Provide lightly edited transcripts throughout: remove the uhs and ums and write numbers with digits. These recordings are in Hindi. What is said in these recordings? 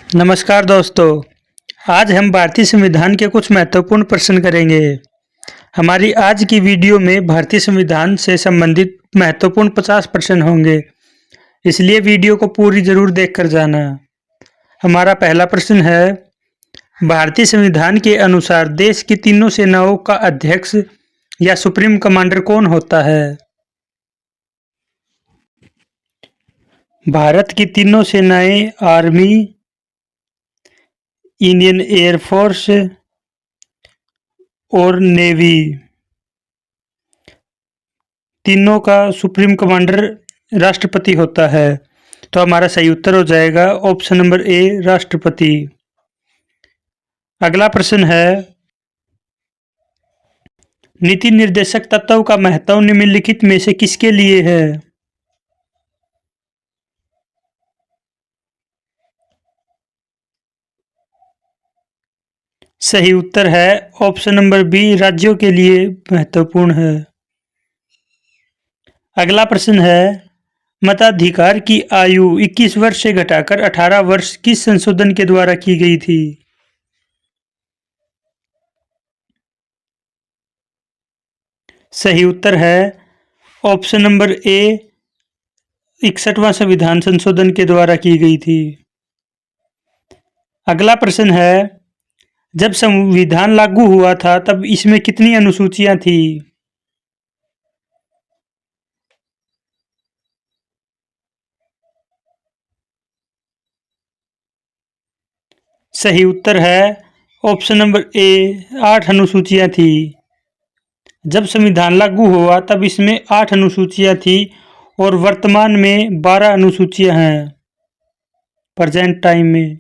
नमस्कार दोस्तों। आज हम भारतीय संविधान के कुछ महत्वपूर्ण प्रश्न करेंगे। हमारी आज की वीडियो में भारतीय संविधान से संबंधित महत्वपूर्ण 50 प्रश्न होंगे, इसलिए वीडियो को पूरी जरूर देखकर जाना। हमारा पहला प्रश्न है, भारतीय संविधान के अनुसार देश की तीनों सेनाओं का अध्यक्ष या सुप्रीम कमांडर कौन होता है? भारत की तीनों सेनाएं आर्मी, इंडियन एयरफोर्स और नेवी, तीनों का सुप्रीम कमांडर राष्ट्रपति होता है। तो हमारा सही उत्तर हो जाएगा ऑप्शन नंबर ए, राष्ट्रपति। अगला प्रश्न है, नीति निर्देशक तत्व का महत्व निम्नलिखित में से किसके लिए है? सही उत्तर है ऑप्शन नंबर बी, राज्यों के लिए महत्वपूर्ण है। अगला प्रश्न है, मताधिकार की आयु 21 वर्ष से घटाकर 18 वर्ष किस संशोधन के द्वारा की गई थी? सही उत्तर है ऑप्शन नंबर ए, 61वां संविधान संशोधन के द्वारा की गई थी। अगला प्रश्न है, जब संविधान लागू हुआ था तब इसमें कितनी अनुसूचियां थी? सही उत्तर है ऑप्शन नंबर ए, 8 अनुसूचियां थी। जब संविधान लागू हुआ तब इसमें 8 अनुसूचियां थी और वर्तमान में 12 अनुसूचियां हैं प्रेजेंट टाइम में।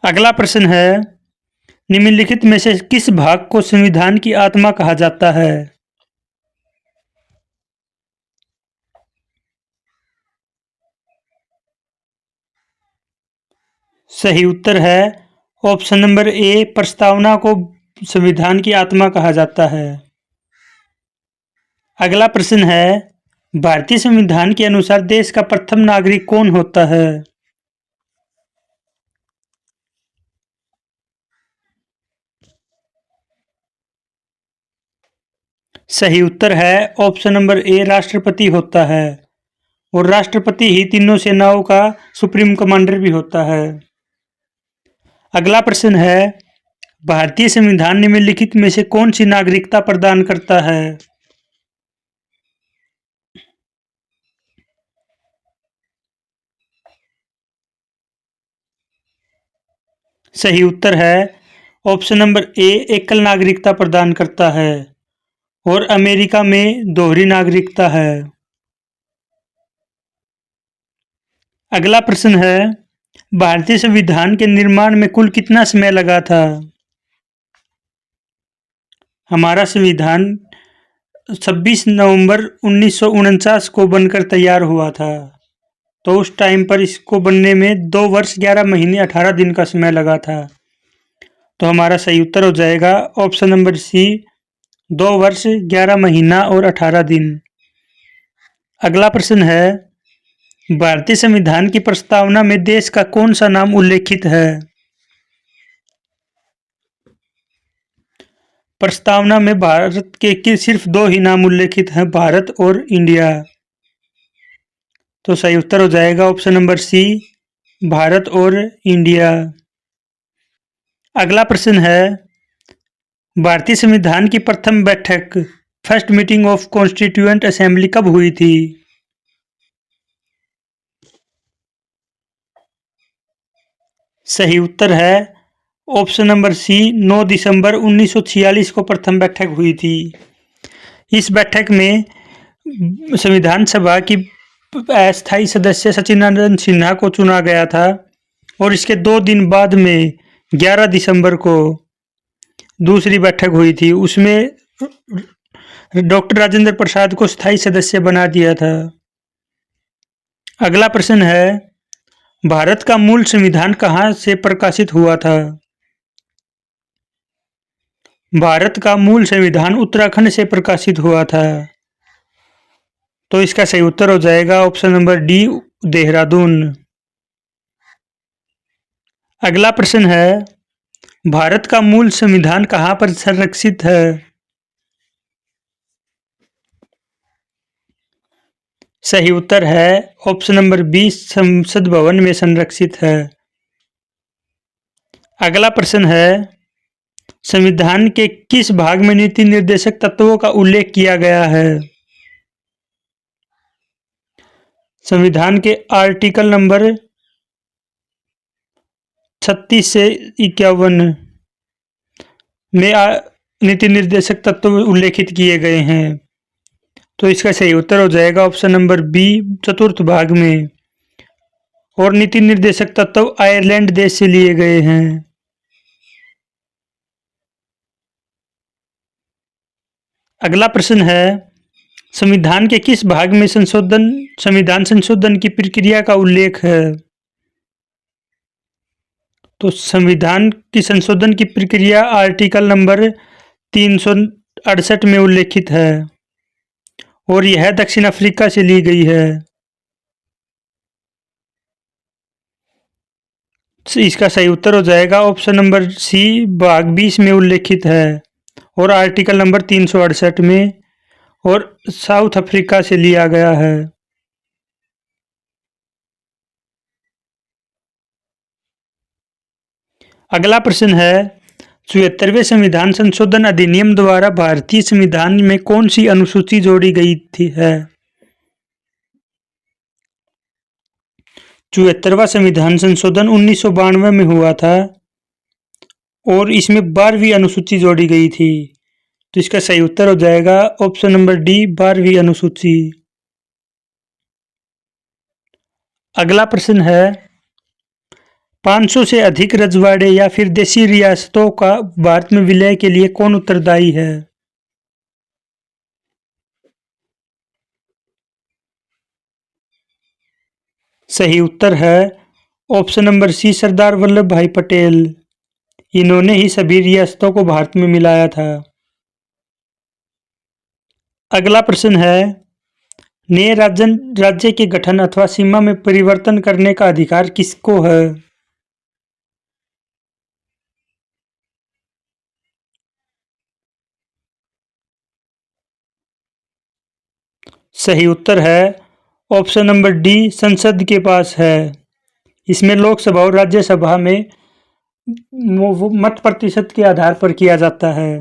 अगला प्रश्न है, निम्नलिखित में से किस भाग को संविधान की आत्मा कहा जाता है? सही उत्तर है ऑप्शन नंबर ए, प्रस्तावना को संविधान की आत्मा कहा जाता है। अगला प्रश्न है, भारतीय संविधान के अनुसार देश का प्रथम नागरिक कौन होता है? सही उत्तर है ऑप्शन नंबर ए, राष्ट्रपति होता है और राष्ट्रपति ही तीनों सेनाओं का सुप्रीम कमांडर भी होता है। अगला प्रश्न है, भारतीय संविधान निम्नलिखित में से कौन सी नागरिकता प्रदान करता है? सही उत्तर है ऑप्शन नंबर ए, एकल नागरिकता प्रदान करता है और अमेरिका में दोहरी नागरिकता है। अगला प्रश्न है, भारतीय संविधान के निर्माण में कुल कितना समय लगा था? हमारा संविधान 26 नवंबर 1949 को बनकर तैयार हुआ था, तो उस टाइम पर इसको बनने में 2 वर्ष 11 महीने 18 दिन का समय लगा था। तो हमारा सही उत्तर हो जाएगा ऑप्शन नंबर सी, 2 वर्ष 11 महीना और 18 दिन। अगला प्रश्न है, भारतीय संविधान की प्रस्तावना में देश का कौन सा नाम उल्लेखित है? प्रस्तावना में भारत के सिर्फ 2 ही नाम उल्लेखित हैं, भारत और इंडिया। तो सही उत्तर हो जाएगा ऑप्शन नंबर सी, भारत और इंडिया। अगला प्रश्न है, भारतीय संविधान की प्रथम बैठक first meeting of constituent assembly कब हुई थी? सही उत्तर है ऑप्शन नंबर सी, 9 दिसंबर 1946 को प्रथम बैठक हुई थी। इस बैठक में संविधान सभा की अस्थायी सदस्य सचिदानंद सिन्हा को चुना गया था और इसके 2 दिन बाद में 11 दिसंबर को दूसरी बैठक हुई थी। उसमें डॉक्टर राजेंद्र प्रसाद को स्थायी सदस्य बना दिया था। अगला प्रश्न है, भारत का मूल संविधान कहाँ से प्रकाशित हुआ था? भारत का मूल संविधान उत्तराखंड से प्रकाशित हुआ था। तो इसका सही उत्तर हो जाएगा ऑप्शन नंबर डी, देहरादून। अगला प्रश्न है, भारत का मूल संविधान कहाँ पर संरक्षित है? सही उत्तर है ऑप्शन नंबर बी, संसद भवन में संरक्षित है। अगला प्रश्न है, संविधान के किस भाग में नीति निर्देशक तत्वों का उल्लेख किया गया है? संविधान के आर्टिकल नंबर 36 से 51 में नीति निर्देशक तत्व उल्लेखित किए गए हैं। तो इसका सही उत्तर हो जाएगा ऑप्शन नंबर बी, चतुर्थ भाग में। और नीति निर्देशक तत्व आयरलैंड देश से लिए गए हैं। अगला प्रश्न है, संविधान के किस भाग में संविधान संशोधन की प्रक्रिया का उल्लेख है? तो संविधान की संशोधन की प्रक्रिया आर्टिकल नंबर 368 में उल्लेखित है और यह दक्षिण अफ्रीका से ली गई है। इसका सही उत्तर हो जाएगा ऑप्शन नंबर सी, भाग 20 में उल्लेखित है और आर्टिकल नंबर 368 में, और साउथ अफ्रीका से लिया गया है। अगला प्रश्न है, 74वें संविधान संशोधन अधिनियम द्वारा भारतीय संविधान में कौन सी अनुसूची जोड़ी गई थी है? 74वां संविधान संशोधन 1992 में हुआ था और इसमें 12वीं अनुसूची जोड़ी गई थी। तो इसका सही उत्तर हो जाएगा ऑप्शन नंबर डी, 12वीं अनुसूची। अगला प्रश्न है, 500 से अधिक रजवाड़े या फिर देशी रियासतों का भारत में विलय के लिए कौन उत्तरदायी है? सही उत्तर है option number C, Sardar Vallabh भाई पटेल। इन्होंने ही सभी रियासतों को भारत में मिलाया था। अगला प्रश्न है, नए राज्य के गठन अथवा सीमा में परिवर्तन करने का अधिकार किसको है? सही उत्तर है ऑप्शन नंबर डी, संसद के पास है। इसमें लोकसभा और राज्यसभा में मत प्रतिशत के आधार पर किया जाता है।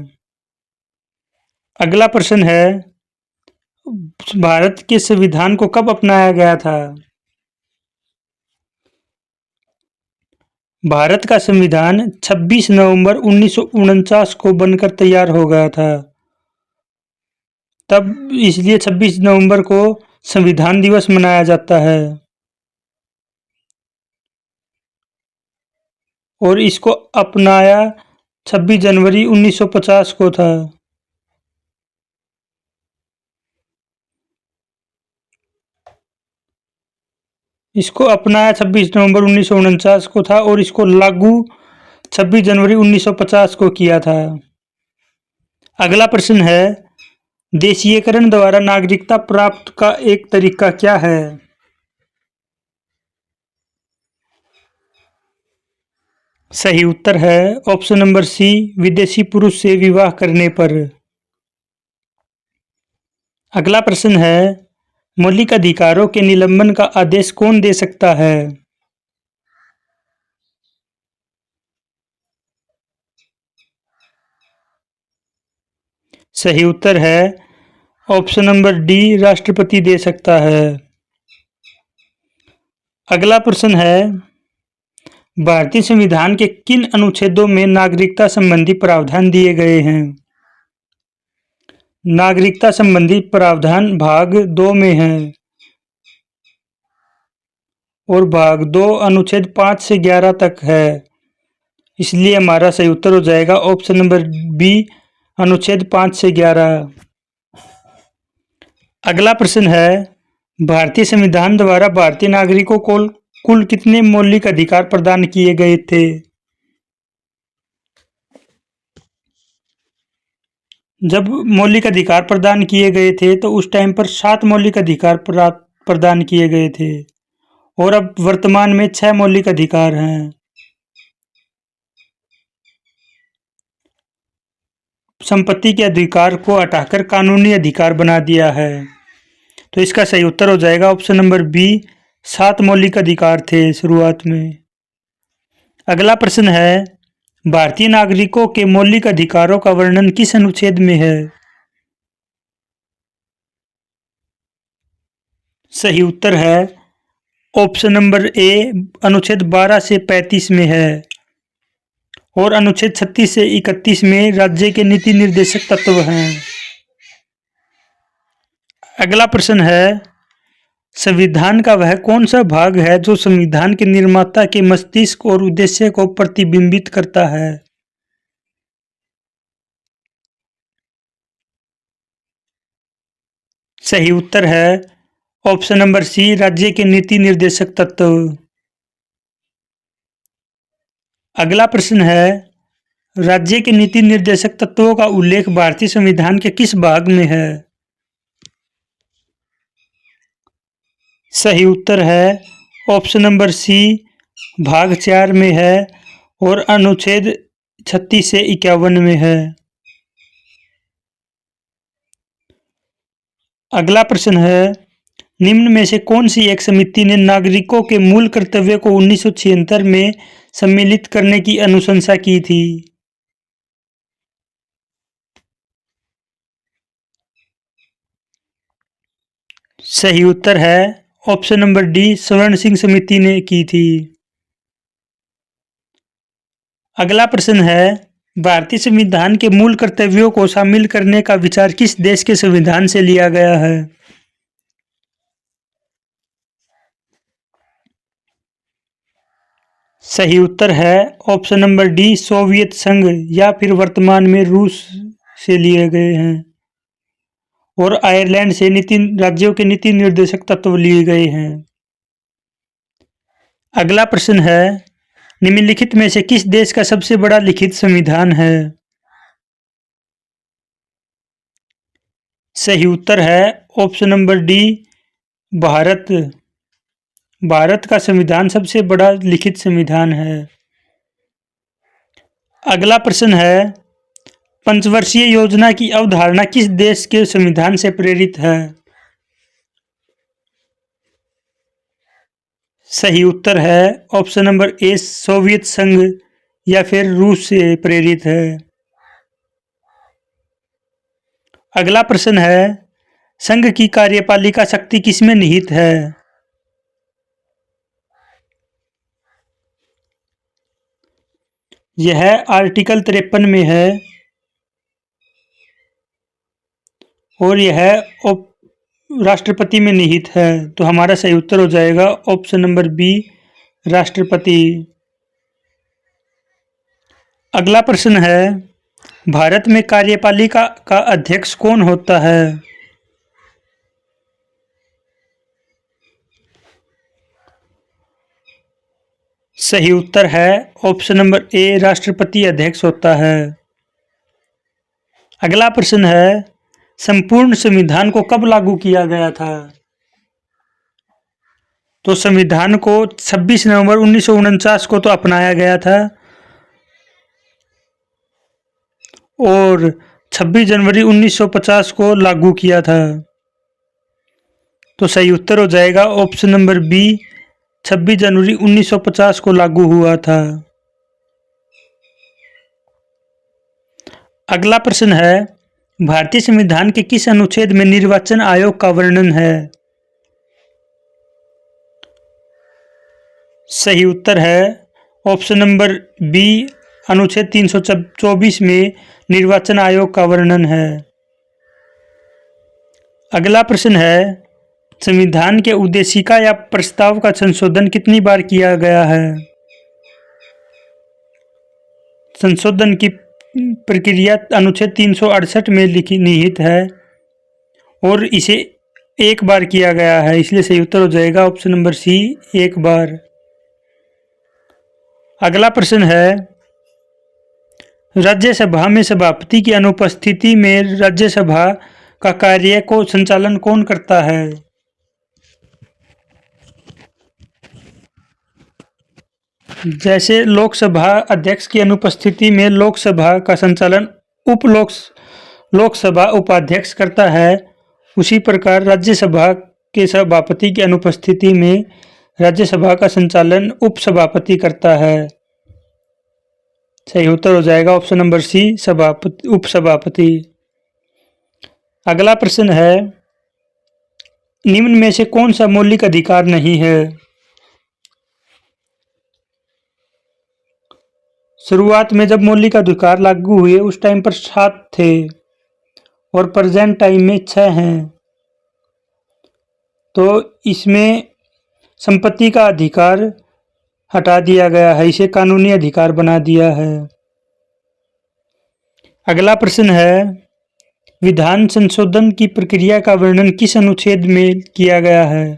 अगला प्रश्न है, भारत के संविधान को कब अपनाया गया था? भारत का संविधान 26 नवंबर 1949 को बनकर तैयार हो गया था। तब इसलिए 26 नवंबर को संविधान दिवस मनाया जाता है और इसको अपनाया 26 जनवरी 1950 को था। इसको अपनाया 26 नवंबर 1949 को था और इसको लागू 26 जनवरी 1950 को किया था। अगला प्रश्न है, देशीयकरण द्वारा नागरिकता प्राप्त का एक तरीका क्या है? सही उत्तर है ऑप्शन नंबर सी, विदेशी पुरुष से विवाह करने पर। अगला प्रश्न है, मौलिक अधिकारों के निलंबन का आदेश कौन दे सकता है? सही उत्तर है ऑप्शन नंबर डी, राष्ट्रपति दे सकता है। अगला प्रश्न है, भारतीय संविधान के किन अनुच्छेदों में नागरिकता संबंधी प्रावधान दिए गए हैं? नागरिकता संबंधी प्रावधान भाग 2 में है और भाग 2 अनुच्छेद 5 से 11 तक है। इसलिए हमारा सही उत्तर हो जाएगा ऑप्शन नंबर बी, अनुच्छेद 5 से 11। अगला प्रश्न है, भारतीय संविधान द्वारा भारतीय नागरिकों को कुल कितने मौलिक अधिकार प्रदान किए गए थे? जब मौलिक अधिकार प्रदान किए गए थे तो उस टाइम पर 7 मौलिक अधिकार प्रदान किए गए थे और अब वर्तमान में 6 मौलिक अधिकार हैं। संपत्ति के अधिकार को हटाकर कानूनी अधिकार बना दिया है। तो इसका सही उत्तर हो जाएगा ऑप्शन नंबर बी, 7 मौलिक अधिकार थे शुरुआत में। अगला प्रश्न है, भारतीय नागरिकों के मौलिक अधिकारों का वर्णन किस अनुच्छेद में है? सही उत्तर है ऑप्शन नंबर ए, अनुच्छेद 12 से 35 में है और अनुच्छेद 36 से 31 में राज्य के नीति निर्देशक तत्व हैं। अगला प्रश्न है, संविधान का वह कौन सा भाग है जो संविधान के निर्माता के मस्तिष्क और उद्देश्य को प्रतिबिंबित करता है? सही उत्तर है ऑप्शन नंबर सी, राज्य के नीति निर्देशक तत्व। अगला प्रश्न है, राज्य के नीति निर्देशक तत्वों का उल्लेख भारतीय संविधान के किस भाग में है? सही उत्तर है ऑप्शन नंबर सी, भाग 4 में है और अनुच्छेद 36 से 51 में है। अगला प्रश्न है, निम्न में से कौन सी एक समिति ने नागरिकों के मूल कर्तव्य को 1976 में सम्मिलित करने की अनुशंसा की थी? सही उत्तर है ऑप्शन नंबर डी, स्वर्ण सिंह समिति ने की थी। अगला प्रश्न है, भारतीय संविधान के मूल कर्तव्यों को शामिल करने का विचार किस देश के संविधान से लिया गया है? सही उत्तर है ऑप्शन नंबर डी, सोवियत संघ या फिर वर्तमान में रूस से लिए गए हैं और आयरलैंड से राज्यों के नीति निर्देशक तत्व लिए गए हैं। अगला प्रश्न है, निम्नलिखित में से किस देश का सबसे बड़ा लिखित संविधान है? सही उत्तर है option number D, Bharat. Bharat का संविधान सबसे बड़ा लिखित संविधान है। अगला प्रश्न है, पंचवर्षीय योजना की अवधारणा किस देश के संविधान से प्रेरित है? सही उत्तर है ऑप्शन नंबर ए, सोवियत संघ या फिर रूस से प्रेरित है। अगला प्रश्न है, संघ की कार्यपालिका शक्ति किसमें निहित है? यह आर्टिकल 53 में है और यह राष्ट्रपति में निहित है। तो हमारा सही उत्तर हो जाएगा ऑप्शन नंबर बी, राष्ट्रपति। अगला प्रश्न है, भारत में कार्यपालिका का अध्यक्ष कौन होता है? सही उत्तर है ऑप्शन नंबर ए, राष्ट्रपति अध्यक्ष होता है। अगला प्रश्न है, संपूर्ण संविधान को कब लागू किया गया था? तो संविधान को 26 नवंबर 1949 को तो अपनाया गया था और 26 जनवरी 1950 को लागू किया था। तो सही उत्तर हो जाएगा ऑप्शन नंबर बी, 26 जनवरी 1950 को लागू हुआ था। अगला प्रश्न है, भारतीय संविधान के किस अनुच्छेद में निर्वाचन आयोग का वर्णन है? सही उत्तर है ऑप्शन नंबर बी, अनुच्छेद 324 में निर्वाचन आयोग का वर्णन है। अगला प्रश्न है, संविधान के उद्देशिका या प्रस्ताव का संशोधन कितनी बार किया गया है? संशोधन की प्रक्रिया अनुच्छेद 368 में निहित है और इसे एक बार किया गया है, इसलिए सही उत्तर हो जाएगा ऑप्शन नंबर सी, एक बार। अगला प्रश्न है, राज्यसभा में सभापति की अनुपस्थिति में राज्यसभा का कार्य को संचालन कौन करता है? जैसे लोकसभा अध्यक्ष की अनुपस्थिति में लोकसभा का संचालन लोकसभा उपाध्यक्ष करता है, उसी प्रकार राज्यसभा के सभापति की अनुपस्थिति में राज्यसभा का संचालन उपसभापति करता है। सही उत्तर हो जाएगा ऑप्शन नंबर सी, उपसभापति। अगला प्रश्न है, निम्न में से कौन सा मौलिक अधिकार नहीं है? शुरुआत में जब मौलिक अधिकार लागू हुए उस टाइम पर 7 थे और प्रेजेंट टाइम में 6 हैं। तो इसमें संपत्ति का अधिकार हटा दिया गया है, इसे कानूनी अधिकार बना दिया है। अगला प्रश्न है, विधान संशोधन की प्रक्रिया का वर्णन किस अनुच्छेद में किया गया है?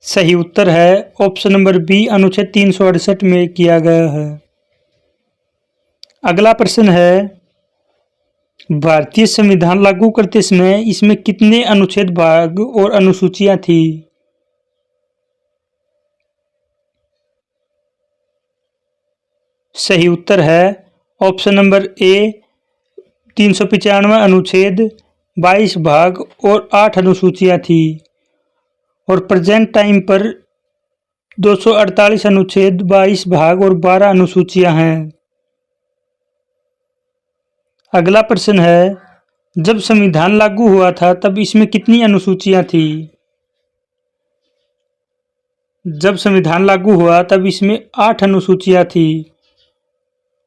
सही उत्तर है ऑप्शन नंबर बी, अनुच्छेद 368 में किया गया है। अगला प्रश्न है, भारतीय संविधान लागू करते समय इसमें कितने अनुच्छेद, भाग और अनुसूचियां थी? सही उत्तर है ऑप्शन नंबर ए, 395 अनुच्छेद, 22 भाग और 8 अनुसूचियां थी। और प्रेजेंट टाइम पर 248 अनुच्छेद, 22 भाग और 12 अनुसूचियां हैं। अगला प्रश्न है, जब संविधान लागू हुआ था तब इसमें कितनी अनुसूचियां थी? जब संविधान लागू हुआ तब इसमें 8 अनुसूचियां थी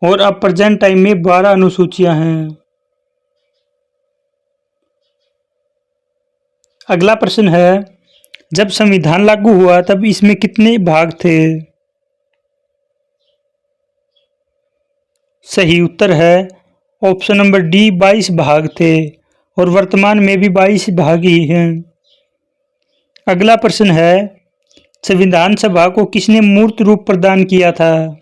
और अब प्रेजेंट टाइम में 12 अनुसूचियां हैं। अगला प्रश्न है, जब संविधान लागू हुआ तब इसमें कितने भाग थे? सही उत्तर है ऑप्शन नंबर डी, 22 भाग थे और वर्तमान में भी 22 भाग ही हैं। अगला प्रश्न है, संविधान सभा को किसने मूर्त रूप प्रदान किया था?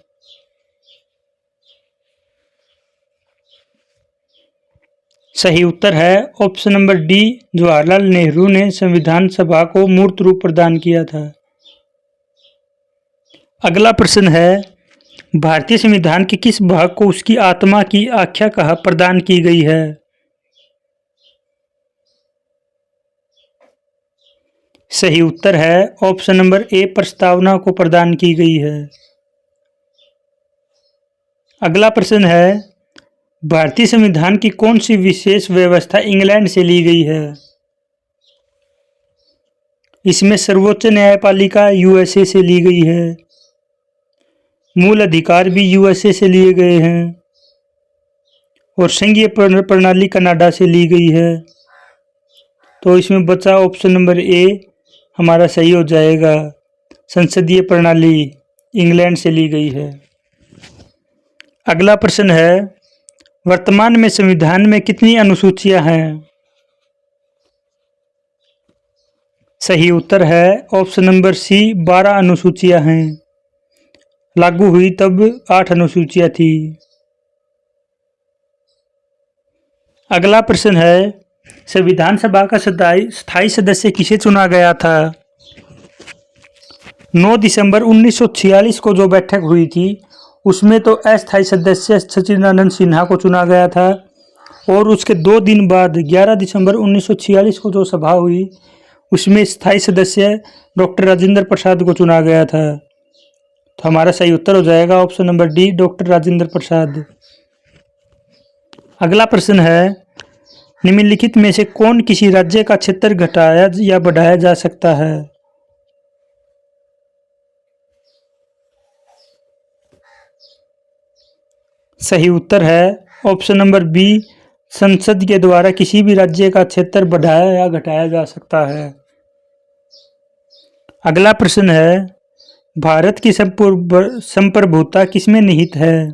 सही उत्तर है option number D, Jawaharlal Nehru ने संविधान सभा को मूर्त रूप प्रदान किया था। अगला प्रश्न है, भारतीय संविधान के किस भाग को उसकी आत्मा की आख्या कहा प्रदान की गई है? सही उत्तर है ऑप्शन नंबर ए, प्रस्तावना को प्रदान की गई है। अगला प्रश्न है, भारतीय संविधान की कौन सी विशेष व्यवस्था इंग्लैंड से ली गई है? इसमें सर्वोच्च न्यायपालिका यूएसए से ली गई है, मूल अधिकार भी यूएसए से लिए गए हैं और संघीय प्रणाली कनाडा से ली गई है। तो इसमें बचा ऑप्शन नंबर ए हमारा सही हो जाएगा, संसदीय प्रणाली इंग्लैंड से ली गई है। अगला प्रश्न है, वर्तमान में संविधान में कितनी अनुसूचियां हैं? सही उत्तर है ऑप्शन नंबर सी, 12 अनुसूचियां हैं। लागू हुई तब 8 अनुसूचियां थी। अगला प्रश्न है, संविधान सभा का स्थायी सदस्य किसे चुना गया था? 9 दिसंबर 1946 को जो बैठक हुई थी उसमें तो अस्थायी सदस्य सचिदानंद सिन्हा को चुना गया था और उसके 2 दिन बाद 11 दिसंबर 1946 को जो सभा हुई उसमें स्थायी सदस्य डॉक्टर राजेंद्र प्रसाद को चुना गया था। तो हमारा सही उत्तर हो जाएगा option number D, doctor Rajendra Prasad. अगला प्रश्न है, निम्नलिखित में से कौन किसी राज्य का क्षेत्र घटाया या बढ़ाया जा सकता है? सही उत्तर है ऑप्शन नंबर बी, संसद के द्वारा किसी भी राज्य का क्षेत्र बढ़ाया या घटाया जा सकता है। अगला प्रश्न है, भारत की संप्रभुता किसमें निहित है?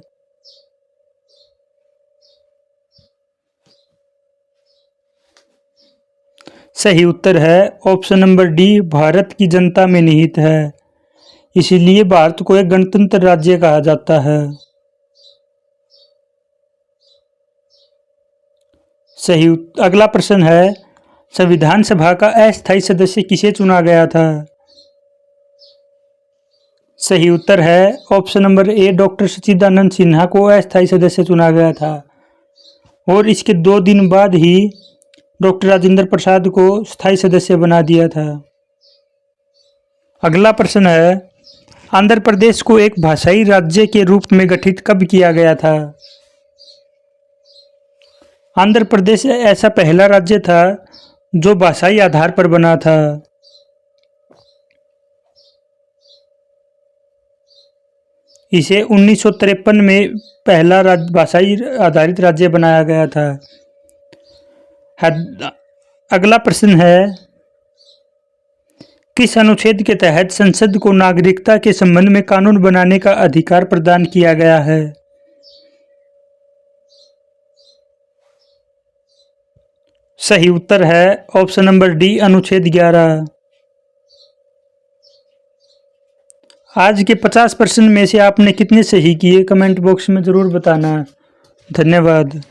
सही उत्तर है ऑप्शन नंबर डी, भारत की जनता में निहित है, इसीलिए भारत को एक गणतंत्र राज्य कहा जाता है। सही। अगला प्रश्न है, संविधान सभा का अस्थायी सदस्य किसे चुना गया था? सही उत्तर है ऑप्शन नंबर ए, डॉक्टर सच्चिदानंद सिन्हा को अस्थायी सदस्य चुना गया था और इसके 2 दिन बाद ही डॉक्टर राजेंद्र प्रसाद को स्थायी सदस्य बना दिया था। अगला प्रश्न है, आंध्र प्रदेश को एक भाषाई राज्य के रूप में गठित कब किया गया था? आंध्र प्रदेश ऐसा पहला राज्य था जो भाषाई आधार पर बना था। इसे 1953 में पहला भाषाई आधारित राज्य बनाया गया था। अगला प्रश्न है, किस अनुच्छेद के तहत संसद को नागरिकता के संबंध में कानून बनाने का अधिकार प्रदान किया गया है? सही उत्तर है ऑप्शन नंबर डी, अनुच्छेद 11। आज के 50 प्रश्न में से आपने कितने सही किए कमेंट बॉक्स में ज़रूर बताना। धन्यवाद।